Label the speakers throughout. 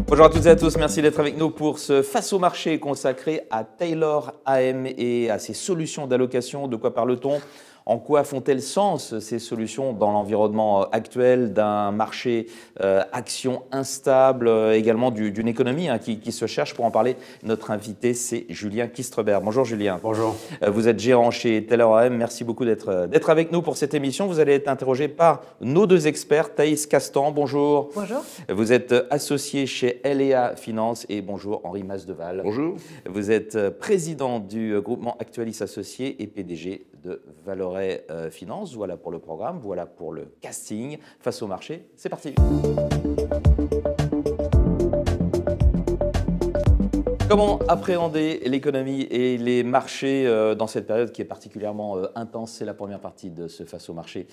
Speaker 1: Bonjour à toutes et à tous, merci d'être avec nous pour ce Face au marché consacré à Taylor AM et à ses solutions d'allocation. De quoi parle-t-on ? En quoi font-elles sens ces solutions dans l'environnement actuel d'un marché action instable, également d'une économie qui se cherche? Pour en parler, notre invité, c'est Julien Kistrebert. Bonjour Julien.
Speaker 2: Bonjour.
Speaker 1: Vous êtes gérant chez Taylor AM. Merci beaucoup d'être avec nous pour cette émission. Vous allez être interrogé par nos deux experts, Thaïs Castan. Bonjour.
Speaker 3: Bonjour.
Speaker 1: Vous êtes associé chez LEA Finance et bonjour Henri Masdeval.
Speaker 4: Bonjour.
Speaker 1: Vous êtes président du groupement Actualis Associés et PDG de Valoret Finance. Voilà pour le programme, voilà pour le casting. Face au marché, c'est parti. Comment appréhender l'économie et les marchés dans cette période qui est particulièrement intense? C'est la première partie de ce Face au marché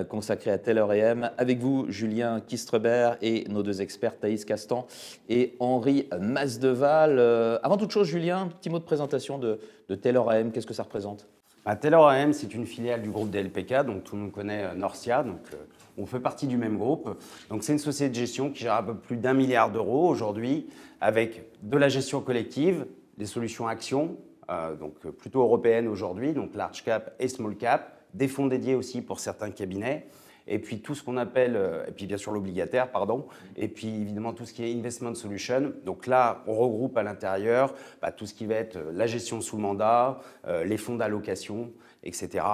Speaker 1: consacré à Taylor AM. Avec vous, Julien Kistrebert et nos deux experts, Thaïs Castan et Henri Masdeval. Avant toute chose, Julien, petit mot de présentation de Taylor AM. Qu'est-ce que ça représente?
Speaker 2: Taylor AM, c'est une filiale du groupe DLPK, donc tout le monde connaît Norcia, donc on fait partie du même groupe. Donc c'est une société de gestion qui gère un peu plus d'1 milliard d'euros aujourd'hui, avec de la gestion collective, des solutions actions, donc plutôt européennes aujourd'hui, donc large cap et small cap, des fonds dédiés aussi pour certains cabinets, et puis tout ce qu'on appelle, et puis bien sûr l'obligataire, pardon, et puis évidemment tout ce qui est investment solution. Donc là, on regroupe à l'intérieur tout ce qui va être la gestion sous mandat, les fonds d'allocation, etc.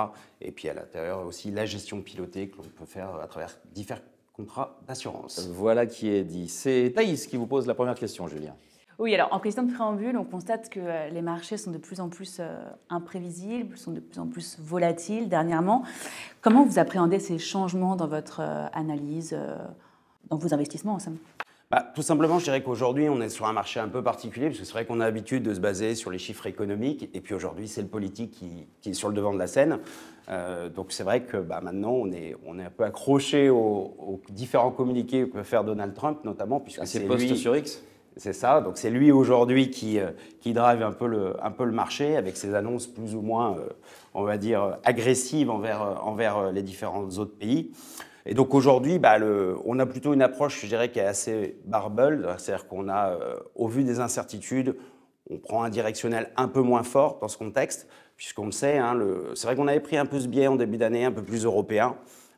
Speaker 2: Et puis à l'intérieur aussi la gestion pilotée que l'on peut faire à travers différents contrats d'assurance.
Speaker 1: Voilà qui est dit. C'est Thaïs qui vous pose la première question, Julien.
Speaker 3: Oui, alors en question de préambule, on constate que les marchés sont de plus en plus imprévisibles, sont de plus en plus volatiles dernièrement. Comment vous appréhendez ces changements dans votre analyse, dans vos investissements en somme?
Speaker 2: Tout simplement, je dirais qu'aujourd'hui, on est sur un marché un peu particulier, parce que c'est vrai qu'on a l'habitude de se baser sur les chiffres économiques, et puis aujourd'hui, c'est le politique qui est sur le devant de la scène. Donc c'est vrai que maintenant, on est un peu accroché aux différents communiqués que peut faire Donald Trump, notamment, puisque
Speaker 1: c'est post sur X.
Speaker 2: C'est ça, donc c'est lui aujourd'hui qui drive un peu le marché avec ses annonces plus ou moins, on va dire, agressives envers les différents autres pays. Et donc aujourd'hui, on a plutôt une approche, je dirais, qui est assez barbell, c'est-à-dire qu'on a, au vu des incertitudes, on prend un directionnel un peu moins fort dans ce contexte, puisqu'on le sait, c'est vrai qu'on avait pris un peu ce biais en début d'année, un peu plus européen,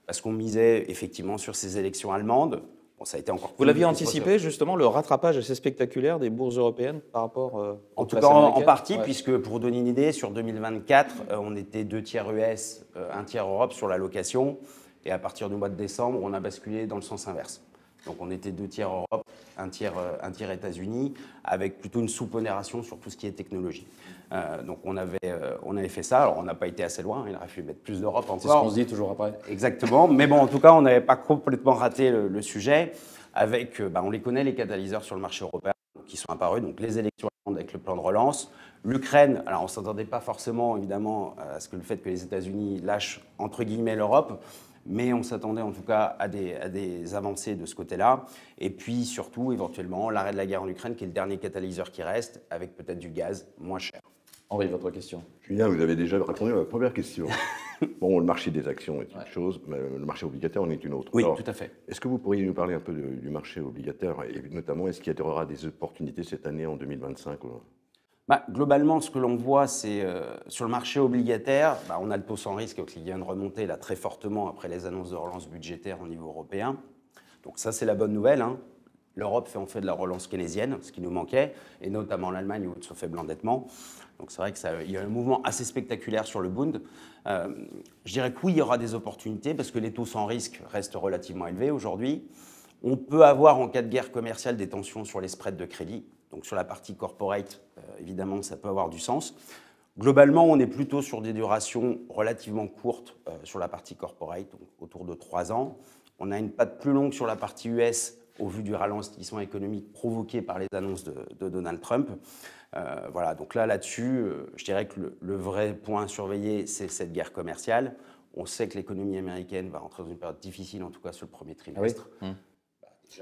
Speaker 2: parce qu'on misait effectivement sur ces élections allemandes. Ça a été encore
Speaker 1: Vous l'aviez anticipé, justement, le rattrapage assez spectaculaire des bourses européennes par rapport
Speaker 2: en tout cas, en partie, ouais. Puisque pour vous donner une idée, sur 2024, on était 2 tiers US, 1 tiers Europe sur l'allocation. Et à partir du mois de décembre, on a basculé dans le sens inverse. Donc on était 2 tiers Europe, 1 tiers États-Unis, avec plutôt une sous-pondération sur tout ce qui est technologie. Donc on avait fait ça. Alors on n'a pas été assez loin, il aurait fallu mettre plus d'Europe encore.
Speaker 1: C'est ce qu'on se dit toujours après.
Speaker 2: Exactement. Mais bon, en tout cas, on n'avait pas complètement raté le sujet. Avec, on les connaît, les catalyseurs sur le marché européen qui sont apparus. Donc les élections avec le plan de relance. L'Ukraine, alors on ne s'attendait pas forcément, évidemment, à ce que le fait que les États-Unis lâchent, entre guillemets, l'Europe. Mais on s'attendait en tout cas à des avancées de ce côté-là. Et puis surtout, éventuellement, l'arrêt de la guerre en Ukraine, qui est le dernier catalyseur qui reste, avec peut-être du gaz moins cher.
Speaker 1: Henri, votre question.
Speaker 4: Julien, vous avez déjà répondu à ma première question. Bon, le marché des actions est une chose, mais le marché obligataire en est une autre.
Speaker 2: Oui,
Speaker 4: alors,
Speaker 2: tout à fait.
Speaker 4: Est-ce que vous pourriez nous parler un peu du marché obligataire et notamment, est-ce qu'il y aura des opportunités cette année en 2025
Speaker 2: Globalement, ce que l'on voit, c'est sur le marché obligataire, on a le taux sans risque qui vient de remonter là, très fortement après les annonces de relance budgétaire au niveau européen. Donc ça, c'est la bonne nouvelle. L'Europe fait en fait de la relance keynésienne, ce qui nous manquait, et notamment l'Allemagne où il y a son faible endettement. Donc c'est vrai qu'il y a un mouvement assez spectaculaire sur le Bund. Je dirais que oui, il y aura des opportunités parce que les taux sans risque restent relativement élevés aujourd'hui. On peut avoir en cas de guerre commerciale des tensions sur les spreads de crédit. Donc sur la partie corporate, évidemment, ça peut avoir du sens. Globalement, on est plutôt sur des durations relativement courtes sur la partie corporate, donc autour de 3 ans. On a une patte plus longue sur la partie US au vu du ralentissement économique provoqué par les annonces de Donald Trump. Voilà, donc là-dessus, je dirais que le vrai point à surveiller, c'est cette guerre commerciale. On sait que l'économie américaine va rentrer dans une période difficile, en tout cas sur le premier trimestre.
Speaker 1: Ah oui.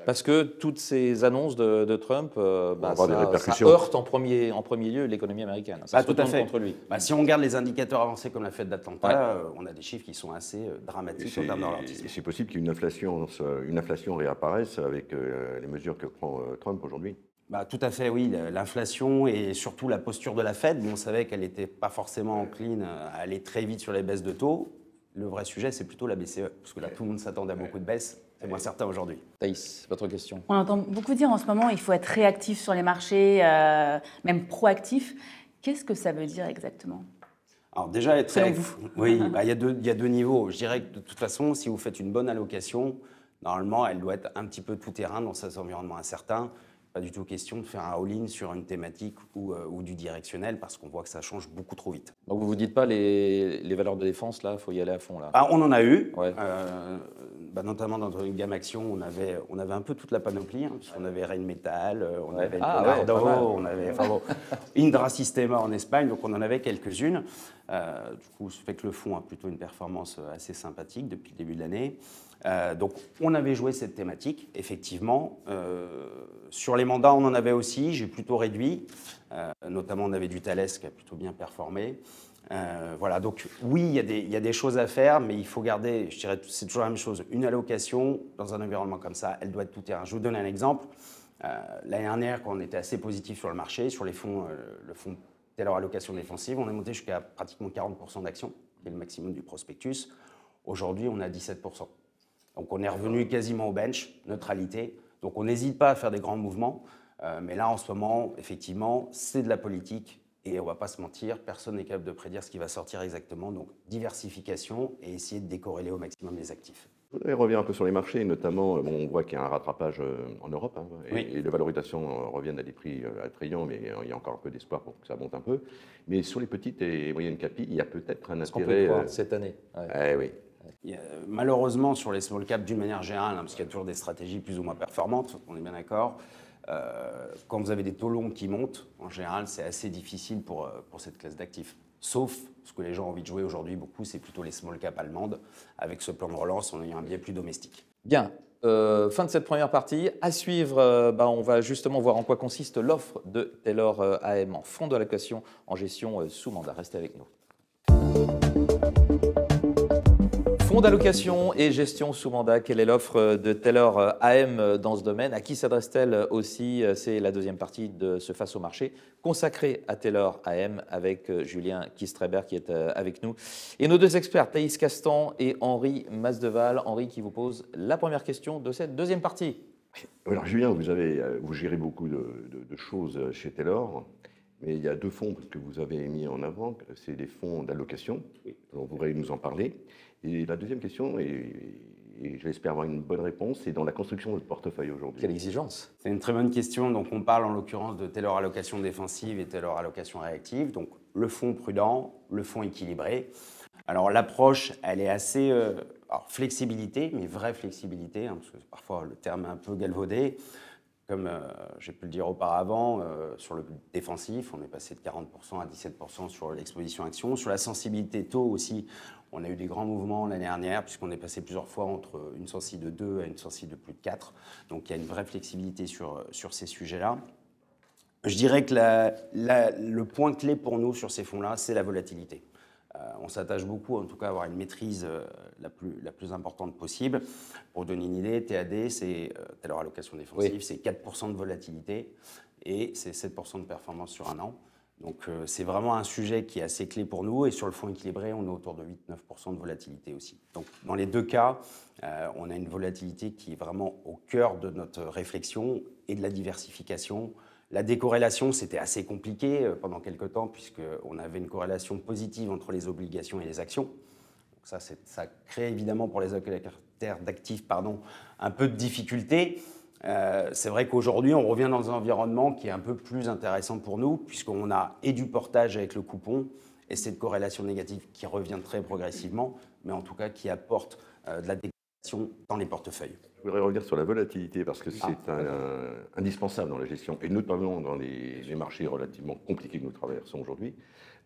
Speaker 1: Parce que toutes ces annonces de Trump,
Speaker 4: avoir des
Speaker 1: ça
Speaker 4: répercussions.
Speaker 1: heurte en premier lieu l'économie américaine. Ça se
Speaker 2: Tout à
Speaker 1: retourne
Speaker 2: fait.
Speaker 1: contre lui.
Speaker 2: Si on regarde les indicateurs avancés comme la Fed d'Atlanta, on a des chiffres qui sont assez dramatiques en termes de ralentissement.
Speaker 4: Et c'est possible qu'une inflation réapparaisse avec les mesures que prend Trump aujourd'hui.
Speaker 2: Tout à fait, oui. L'inflation et surtout la posture de la Fed, on savait qu'elle n'était pas forcément encline à aller très vite sur les baisses de taux. Le vrai sujet, c'est plutôt la BCE, parce que là, tout le monde s'attendait à beaucoup de baisses. C'est moins certain aujourd'hui.
Speaker 1: Thaïs, votre question.
Speaker 3: On entend beaucoup dire en ce moment il faut être réactif sur les marchés, même proactif. Qu'est-ce que ça veut dire exactement?
Speaker 2: Alors déjà, être
Speaker 3: Selon
Speaker 2: réactif, oui, il y a deux niveaux. Je dirais que de toute façon, si vous faites une bonne allocation, normalement, elle doit être un petit peu tout terrain dans cet environnement incertain. Pas du tout question de faire un all-in sur une thématique ou du directionnel parce qu'on voit que ça change beaucoup trop vite.
Speaker 1: Donc vous vous dites pas les valeurs de défense, là, il faut y aller à fond, là.
Speaker 2: On en a eu,
Speaker 1: Ouais.
Speaker 2: notamment dans une gamme action, on avait un peu toute la panoplie, puisqu'on avait Rheinmetall, on
Speaker 1: Ouais.
Speaker 2: avait
Speaker 1: Ah,
Speaker 2: Leonardo,
Speaker 1: ouais, pas mal.
Speaker 2: on avait Indra Sistema en Espagne, donc on en avait quelques-unes. Du coup, ça fait que le fonds a plutôt une performance assez sympathique depuis le début de l'année. Donc on avait joué cette thématique, effectivement. Sur les mandats, on en avait aussi, j'ai plutôt réduit. Notamment, on avait du Thales qui a plutôt bien performé. Voilà, donc oui, il y a des choses à faire, mais il faut garder, je dirais, c'est toujours la même chose. Une allocation dans un environnement comme ça, elle doit être tout terrain. Je vous donne un exemple. L'année dernière, quand on était assez positif sur le marché, sur les fonds, le fonds Taylor Allocation Défensive, on est monté jusqu'à pratiquement 40% d'actions, qui est le maximum du prospectus. Aujourd'hui, on est à 17%. Donc on est revenu quasiment au bench, neutralité. Donc on n'hésite pas à faire des grands mouvements. Mais là, en ce moment, effectivement, c'est de la politique. Et on ne va pas se mentir, personne n'est capable de prédire ce qui va sortir exactement. Donc diversification et essayer de décorréler au maximum les actifs.
Speaker 4: Je voudrais revenir un peu sur les marchés, notamment, on voit qu'il y a un rattrapage en Europe,
Speaker 2: Oui.
Speaker 4: et les valorisations reviennent à des prix attrayants, mais il y a encore un peu d'espoir pour que ça monte un peu. Mais sur les petites et moyennes capis, il y a peut-être un
Speaker 1: Ce qu'on
Speaker 4: intérêt.
Speaker 1: peut croire cette année. Ouais.
Speaker 4: Oui.
Speaker 2: Malheureusement, sur les small caps, d'une manière générale, parce qu'il y a toujours des stratégies plus ou moins performantes, on est bien d'accord, quand vous avez des taux longs qui montent, en général, c'est assez difficile pour cette classe d'actifs. Sauf ce que les gens ont envie de jouer aujourd'hui, beaucoup, c'est plutôt les small caps allemandes, avec ce plan de relance en ayant un biais plus domestique.
Speaker 1: Bien. Fin de cette première partie. À suivre, on va justement voir en quoi consiste l'offre de Taylor AM en fonds d'allocation en gestion sous mandat. Restez avec nous. Fonds d'allocation et gestion sous mandat, quelle est l'offre de Taylor AM dans ce domaine? À qui s'adresse-t-elle aussi? C'est la deuxième partie de ce Face au marché consacré à Taylor AM avec Julien Kistreber qui est avec nous. Et nos deux experts, Thaïs Castan et Henri Masdeval. Henri qui vous pose la première question de cette deuxième partie.
Speaker 4: Alors Julien, vous gérez beaucoup de choses chez Taylor, mais il y a deux fonds que vous avez mis en avant, c'est des fonds d'allocation.
Speaker 2: Oui.
Speaker 4: Alors, vous pourrez nous en parler. Et la deuxième question, et j'espère avoir une bonne réponse, c'est dans la construction de votre portefeuille aujourd'hui.
Speaker 1: Quelle exigence?
Speaker 2: C'est une très bonne question. Donc, on parle en l'occurrence de Taylor Allocation Défensive et Taylor Allocation Réactive. Donc, le fonds prudent, le fonds équilibré. Alors, l'approche, elle est assez flexibilité, mais vraie flexibilité, parce que parfois le terme est un peu galvaudé. Comme j'ai pu le dire auparavant, sur le défensif, on est passé de 40% à 17% sur l'exposition action. Sur la sensibilité taux aussi, on a eu des grands mouvements l'année dernière, puisqu'on est passé plusieurs fois entre une sensible de 2 à une sensible de plus de 4. Donc il y a une vraie flexibilité sur ces sujets-là. Je dirais que le point clé pour nous sur ces fonds-là, c'est la volatilité. On s'attache beaucoup, en tout cas, à avoir une maîtrise la plus importante possible. Pour donner une idée, TAD, c'est Taylor Allocation Défensive,
Speaker 1: Oui.
Speaker 2: c'est 4% de volatilité et c'est 7% de performance sur un an. Donc c'est vraiment un sujet qui est assez clé pour nous. Et sur le fonds équilibré, on est autour de 8-9% de volatilité aussi. Donc dans les deux cas, on a une volatilité qui est vraiment au cœur de notre réflexion et de la diversification. La décorrélation, c'était assez compliqué pendant quelques temps, puisqu'on avait une corrélation positive entre les obligations et les actions. Donc ça crée évidemment pour les allocataires d'actifs un peu de difficulté. C'est vrai qu'aujourd'hui, on revient dans un environnement qui est un peu plus intéressant pour nous, puisqu'on a et du portage avec le coupon, et cette corrélation négative qui revient très progressivement, mais en tout cas qui apporte de la décorrélation dans les portefeuilles.
Speaker 4: Je voudrais revenir sur la volatilité parce que c'est indispensable dans la gestion et notamment dans les marchés relativement compliqués que nous traversons aujourd'hui.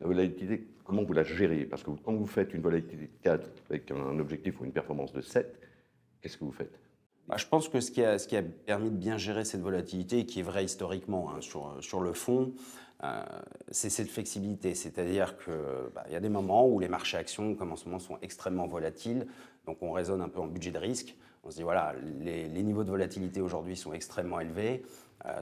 Speaker 4: La volatilité, comment vous la gérez? Parce que quand vous faites une volatilité de 4 avec un objectif ou une performance de 7, qu'est-ce que vous faites?
Speaker 2: Je pense que ce qui a permis de bien gérer cette volatilité, et qui est vrai historiquement sur le fond, c'est cette flexibilité. C'est-à-dire qu'il y a des moments où les marchés actions, comme en ce moment, sont extrêmement volatiles. Donc on raisonne un peu en budget de risque. On se dit, voilà, les niveaux de volatilité aujourd'hui sont extrêmement élevés.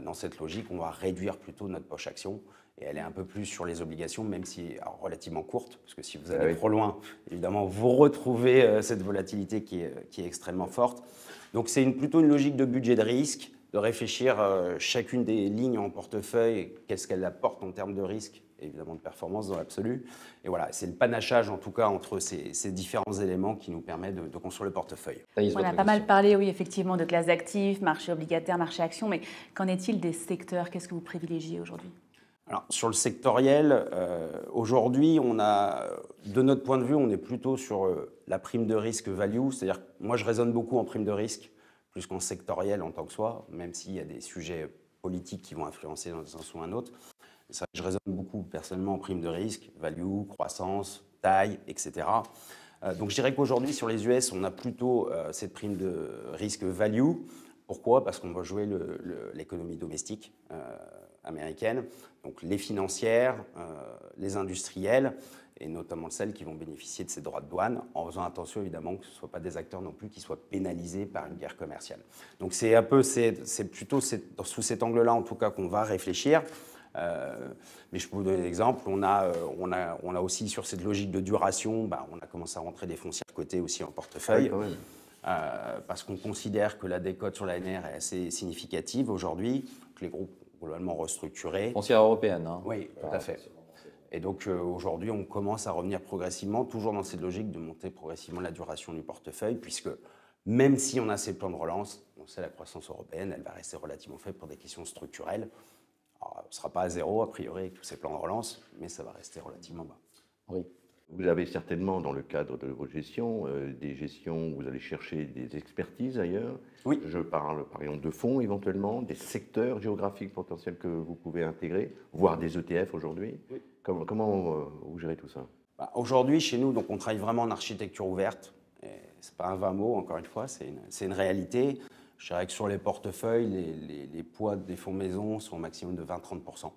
Speaker 2: Dans cette logique, on va réduire plutôt notre poche action et aller un peu plus sur les obligations, même si relativement courte, parce que si vous allez trop loin, évidemment, vous retrouvez cette volatilité qui est extrêmement forte. Donc c'est plutôt une logique de budget de risque, de réfléchir chacune des lignes en portefeuille, qu'est-ce qu'elle apporte en termes de risque, et évidemment de performance dans l'absolu. Et voilà, c'est le panachage en tout cas entre ces différents éléments qui nous permet de construire le portefeuille.
Speaker 3: On a pas mal parlé, oui, effectivement, de classes d'actifs, marché obligataire, marché action, mais qu'en est-il des secteurs? Qu'est-ce que vous privilégiez aujourd'hui?
Speaker 2: Alors, sur le sectoriel, aujourd'hui, de notre point de vue, on est plutôt sur la prime de risque value, c'est-à-dire que moi je raisonne beaucoup en prime de risque, plus qu'en sectoriel en tant que soi, même s'il y a des sujets politiques qui vont influencer dans un sens ou un autre. C'est vrai que je raisonne beaucoup personnellement en prime de risque, value, croissance, taille, etc. Donc je dirais qu'aujourd'hui, sur les US, on a plutôt cette prime de risque value. Pourquoi? Parce qu'on va jouer l'économie domestique américaine, donc les financières, les industrielles, et notamment celles qui vont bénéficier de ces droits de douane, en faisant attention évidemment que ce ne soient pas des acteurs non plus qui soient pénalisés par une guerre commerciale. Donc c'est plutôt sous cet angle-là en tout cas qu'on va réfléchir. Mais je peux vous donner un exemple. On a aussi sur cette logique de duration, on a commencé à rentrer des foncières cotées aussi en portefeuille. Oui, parce qu'on considère que la décote sur l'ANR est assez significative aujourd'hui, que les groupes globalement restructurés.
Speaker 1: Foncière européenne.
Speaker 2: Oui, tout à fait. Et donc aujourd'hui, on commence à revenir progressivement, toujours dans cette logique de monter progressivement la duration du portefeuille, puisque même si on a ces plans de relance, on sait la croissance européenne, elle va rester relativement faible pour des questions structurelles. Alors, on ne sera pas à zéro, a priori, avec tous ces plans de relance, mais ça va rester relativement bas.
Speaker 1: Oui.
Speaker 4: Vous avez certainement, dans le cadre de vos gestions, des gestions où vous allez chercher des expertises ailleurs.
Speaker 2: Oui.
Speaker 4: Je parle, par exemple, de fonds éventuellement, des secteurs géographiques potentiels que vous pouvez intégrer, voire des ETF aujourd'hui. Oui. Comment vous gérez tout ça?
Speaker 2: Aujourd'hui, chez nous, donc, on travaille vraiment en architecture ouverte. Ce n'est pas un vain mot, encore une fois, c'est une réalité. Je dirais que sur les portefeuilles, les poids des fonds maison sont au maximum de 20-30%.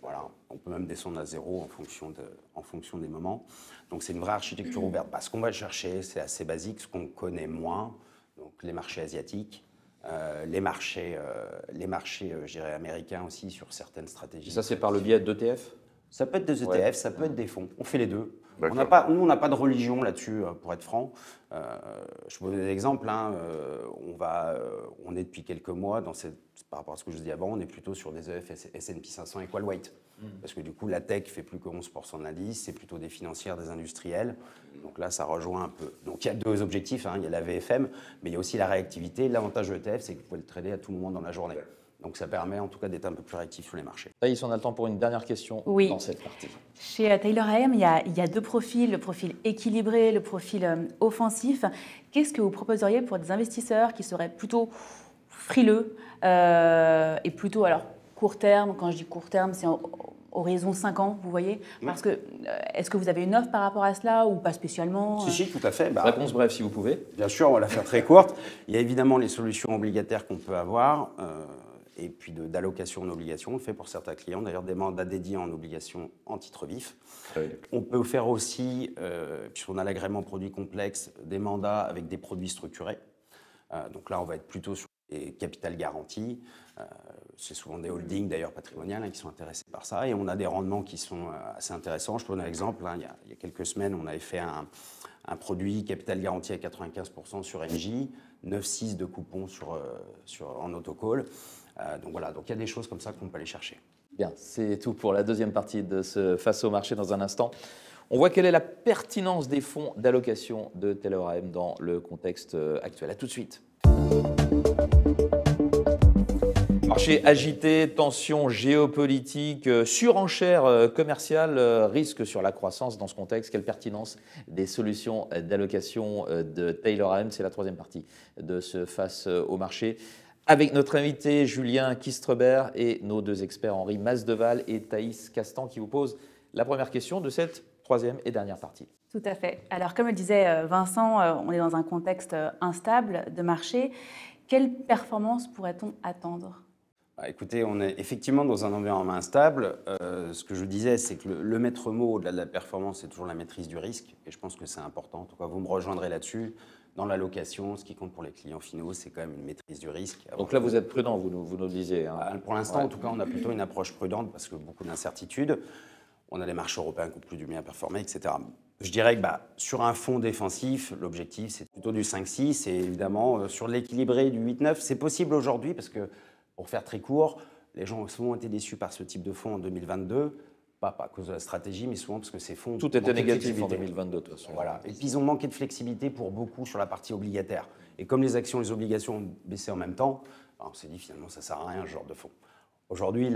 Speaker 2: Voilà, on peut même descendre à zéro en fonction des moments. Donc c'est une vraie architecture ouverte. Ce qu'on va chercher, c'est assez basique, ce qu'on connaît moins, donc les marchés asiatiques, les marchés je dirais, américains aussi sur certaines stratégies.
Speaker 1: Et ça, c'est par le biais d'ETF?
Speaker 2: Ça peut être des ETF, ça peut être des fonds. On fait les deux. Nous, on n'a pas de religion là-dessus, pour être franc. Je vous donne des exemples. On est depuis quelques mois, par rapport à ce que je vous dis avant, on est plutôt sur des ETF S&P 500 Equal Weight. Parce que du coup, la tech fait plus que 11% de l'indice, c'est plutôt des financières, des industriels. Donc là, ça rejoint un peu. Donc il y a deux objectifs, il y a la VFM, mais il y a aussi la réactivité. L'avantage de l'ETF, c'est que vous pouvez le trader à tout moment dans la journée. Donc ça permet en tout cas d'être un peu plus réactif sur les marchés.
Speaker 1: Thaïs, on a le temps pour une dernière question dans cette partie.
Speaker 3: Chez Taylor AM, il y a deux profils, le profil équilibré, le profil offensif. Qu'est-ce que vous proposeriez pour des investisseurs qui seraient plutôt frileux et plutôt court terme? Quand je dis court terme, c'est horizon 5 ans, vous voyez? Parce que, est-ce que vous avez une offre par rapport à cela ou pas spécialement?
Speaker 2: Si, tout à fait.
Speaker 1: Réponse brève, si vous pouvez.
Speaker 2: Bien sûr, on va la faire très courte. Il y a évidemment les solutions obligataires qu'on peut avoir. Et puis d'allocation en obligations. On fait pour certains clients, d'ailleurs, des mandats dédiés en obligations en titre vif. Oui. On peut faire aussi, puisqu'on a l'agrément produit complexe, des mandats avec des produits structurés. Donc là, on va être plutôt sur les capital garantis. C'est souvent des holdings, d'ailleurs, patrimoniales, qui sont intéressés par ça. Et on a des rendements qui sont assez intéressants. Je peux donner un exemple. Il y a quelques semaines, on avait fait un produit capital garanti à 95% sur NJ, 9,6 de coupons en autocall. Donc voilà, donc il y a des choses comme ça qu'on peut aller chercher.
Speaker 1: Bien, c'est tout pour la deuxième partie de ce Face au marché. Dans un instant, on voit quelle est la pertinence des fonds d'allocation de Taylor AM dans le contexte actuel. À tout de suite. Marché agité, tensions géopolitiques, surenchère commerciale, risque sur la croissance dans ce contexte. Quelle pertinence des solutions d'allocation de Taylor AM? C'est la troisième partie de ce Face au marché. Avec notre invité Julien Kistrebert et nos deux experts Henri Masdeval et Thaïs Castan qui vous posent la première question de cette troisième et dernière partie.
Speaker 3: Tout à fait. Alors comme le disait Vincent, on est dans un contexte instable de marché. Quelle performance pourrait-on attendre ?
Speaker 2: Écoutez, on est effectivement dans un environnement instable. Ce que je disais, c'est que le maître mot au-delà de la performance, c'est toujours la maîtrise du risque. Et je pense que c'est important. En tout cas, vous me rejoindrez là-dessus. Dans l'allocation, ce qui compte pour les clients finaux, c'est quand même une maîtrise du risque.
Speaker 1: Donc là, vous êtes prudent, vous nous le disiez. Hein.
Speaker 2: Pour l'instant, en tout cas, on a plutôt une approche prudente parce que beaucoup d'incertitudes. On a les marchés européens qui ont plus du bien performé, etc. Je dirais que sur un fonds défensif, l'objectif, c'est plutôt du 5-6. Et évidemment, sur l'équilibré du 8-9, c'est possible aujourd'hui parce que, pour faire très court, les gens ont souvent été déçus par ce type de fonds en 2022, pas à cause de la stratégie, mais souvent parce que ces fonds...
Speaker 1: Tout était négatif en 2022, de toute façon.
Speaker 2: Voilà. Et puis ils ont manqué de flexibilité pour beaucoup sur la partie obligataire. Et comme les actions et les obligations ont baissé en même temps, on s'est dit finalement ça ne sert à rien ce genre de fonds. Aujourd'hui,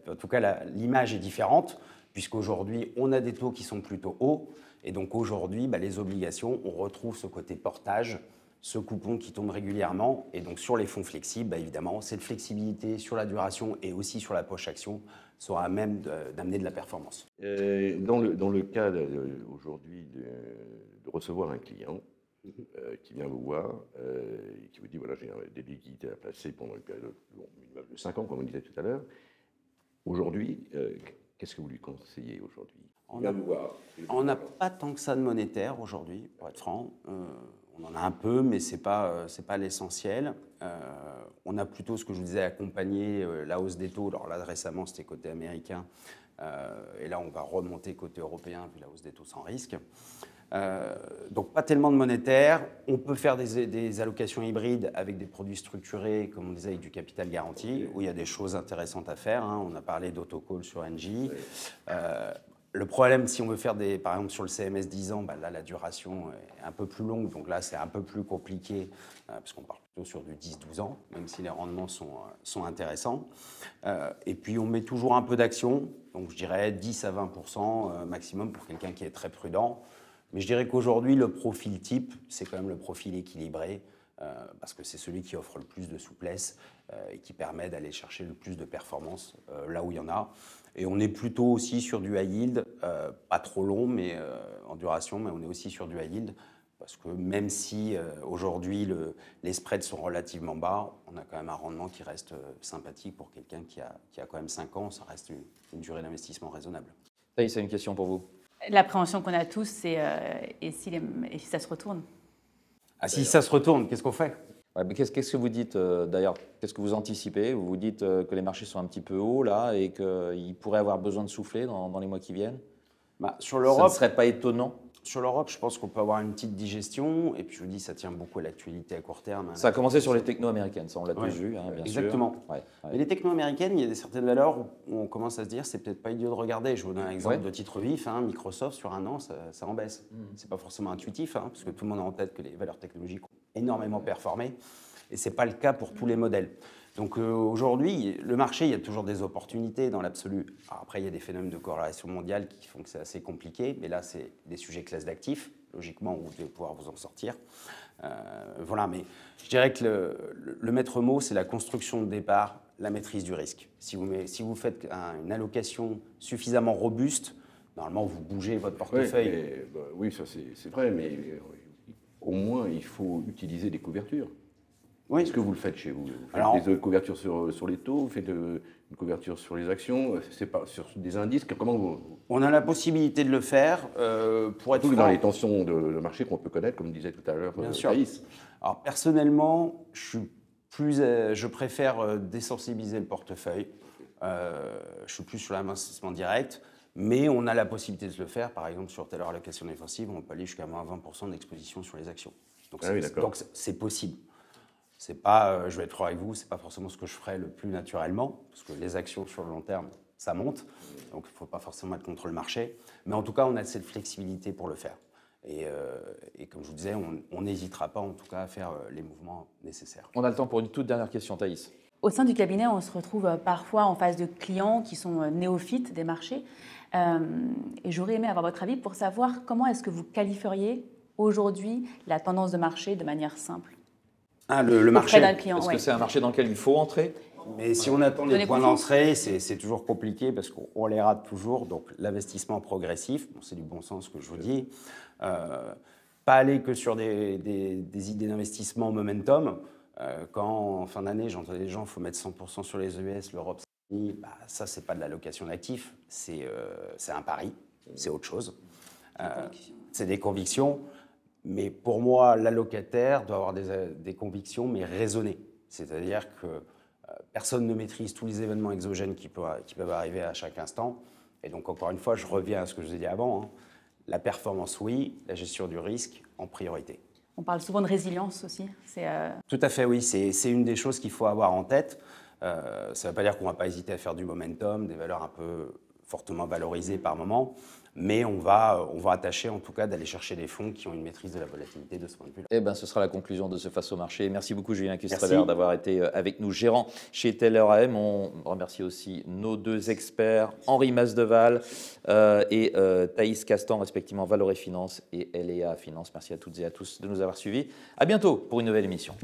Speaker 2: en tout cas, l'image est différente, puisqu'aujourd'hui, on a des taux qui sont plutôt hauts. Et donc aujourd'hui, les obligations, on retrouve ce côté portage, ce coupon qui tombe régulièrement. Et donc sur les fonds flexibles, évidemment, cette flexibilité sur la duration et aussi sur la poche action sera à même d'amener de la performance.
Speaker 4: Dans le cas aujourd'hui de recevoir un client qui vient vous voir et qui vous dit voilà, j'ai des liquidités à placer pendant une période minimum de 5 ans, comme on disait tout à l'heure. Aujourd'hui, qu'est-ce que vous lui conseillez aujourd'hui?
Speaker 2: On n'a pas tant que ça de monétaire aujourd'hui, pour être franc. On en a un peu, mais ce n'est pas l'essentiel. On a plutôt, ce que je vous disais, accompagné la hausse des taux. Alors là, récemment, c'était côté américain. Et là, on va remonter côté européen, vu la hausse des taux sans risque. Donc, pas tellement de monétaire. On peut faire des allocations hybrides avec des produits structurés, comme on disait, avec du capital garanti, où il y a des choses intéressantes à faire. On a parlé d'autocall sur NJ. Le problème, si on veut faire par exemple sur le CMS 10 ans, là la duration est un peu plus longue, donc là c'est un peu plus compliqué, parce qu'on part plutôt sur du 10-12 ans, même si les rendements sont intéressants. Et puis on met toujours un peu d'action, donc je dirais 10 à 20% maximum pour quelqu'un qui est très prudent. Mais je dirais qu'aujourd'hui, le profil type, c'est quand même le profil équilibré, parce que c'est celui qui offre le plus de souplesse et qui permet d'aller chercher le plus de performance là où il y en a. Et on est plutôt aussi sur du high yield, pas trop long mais en duration, mais on est aussi sur du high yield, parce que même si aujourd'hui les spreads sont relativement bas, on a quand même un rendement qui reste sympathique pour quelqu'un qui a quand même 5 ans, ça reste une durée d'investissement raisonnable.
Speaker 1: Thaïs, c'est une question pour vous.
Speaker 3: L'appréhension qu'on a tous, c'est et si ça se retourne?
Speaker 2: Si ça se retourne, qu'est-ce qu'on fait?
Speaker 1: Mais qu'est-ce que vous dites d'ailleurs? Qu'est-ce que vous anticipez? Vous vous dites que les marchés sont un petit peu hauts là et qu'ils pourraient avoir besoin de souffler dans les mois qui viennent?
Speaker 2: Sur l'Europe,
Speaker 1: ça ne serait pas étonnant?
Speaker 2: Sur l'Europe, je pense qu'on peut avoir une petite digestion. Et puis je vous dis, ça tient beaucoup à l'actualité à court terme.
Speaker 1: Ça a commencé sur les techno américaines, ça on l'a tous vu, bien
Speaker 2: exactement.
Speaker 1: sûr. Ouais.
Speaker 2: Mais les techno américaines, il y a certaines valeurs où on commence à se dire c'est peut-être pas idiot de regarder. Je vous donne un exemple de titre vif. Microsoft, sur un an, ça en baisse. C'est pas forcément intuitif, parce que tout le monde a en tête que les valeurs technologiques ont énormément performé. Et ce n'est pas le cas pour tous les modèles. Donc aujourd'hui, le marché, il y a toujours des opportunités dans l'absolu. Après, il y a des phénomènes de corrélation mondiale qui font que c'est assez compliqué. Mais là, c'est des sujets classe d'actifs. Logiquement, vous devez pouvoir vous en sortir. Voilà, mais je dirais que le maître mot, c'est la construction de départ, la maîtrise du risque. Si vous faites une allocation suffisamment robuste, normalement, vous bougez votre portefeuille.
Speaker 4: Oui, ça c'est vrai, mais au moins, il faut utiliser des couvertures. Oui. Est-ce que vous le faites chez vous? Vous faites des couvertures sur les taux, vous faites une couverture sur les actions, c'est pas sur des indices, comment vous...
Speaker 2: On a la possibilité de le faire pour être
Speaker 4: dans les tensions de marché qu'on peut connaître, comme disait tout à l'heure Thaïs.
Speaker 2: Alors personnellement, je préfère désensibiliser le portefeuille. Je suis plus sur l'investissement direct, mais on a la possibilité de le faire. Par exemple, sur telle allocation défensive, on peut aller jusqu'à moins 20% d'exposition sur les actions. Donc c'est possible. C'est pas, je vais être franc avec vous, c'est pas forcément ce que je ferais le plus naturellement, parce que les actions sur le long terme, ça monte, donc il ne faut pas forcément être contre le marché. Mais en tout cas, on a cette flexibilité pour le faire. Et comme je vous disais, on n'hésitera pas en tout cas à faire les mouvements nécessaires.
Speaker 1: On a le temps pour une toute dernière question, Thaïs.
Speaker 3: Au sein du cabinet, on se retrouve parfois en face de clients qui sont néophytes des marchés. Et j'aurais aimé avoir votre avis pour savoir comment est-ce que vous qualifieriez aujourd'hui la tendance de marché de manière simple.
Speaker 2: Le marché.
Speaker 1: Est-ce que c'est un marché dans lequel il faut entrer?
Speaker 2: Mais si on attend les points d'entrée, c'est toujours compliqué parce qu'on les rate toujours. Donc l'investissement progressif, c'est du bon sens que je vous dis. Pas aller que sur des idées d'investissement momentum. Quand en fin d'année, j'entendais les gens, il faut mettre 100% sur les US, l'Europe, bah, ça, c'est pas de l'allocation d'actifs, c'est un pari, c'est autre chose. C'est des convictions, mais pour moi, l'allocataire doit avoir des convictions, mais raisonnées. C'est-à-dire que personne ne maîtrise tous les événements exogènes qui peuvent arriver à chaque instant. Et donc, encore une fois, je reviens à ce que je vous ai dit avant, hein. La performance, oui, la gestion du risque en priorité.
Speaker 3: On parle souvent de résilience aussi.
Speaker 2: Tout à fait, oui, c'est une des choses qu'il faut avoir en tête. Ça ne veut pas dire qu'on ne va pas hésiter à faire du momentum, des valeurs un peu fortement valorisées par moment, mais on va attacher en tout cas d'aller chercher des fonds qui ont une maîtrise de la volatilité de ce point de vue-là.
Speaker 1: Eh bien, ce sera la conclusion de ce Face au marché. Merci beaucoup, Julien Kustraber, d'avoir été avec nous, gérant chez Taylor AM. On remercie aussi nos deux experts, Henri Masdeval et Thaïs Castan, respectivement Valoré Finance et LEA Finance. Merci à toutes et à tous de nous avoir suivis. À bientôt pour une nouvelle émission.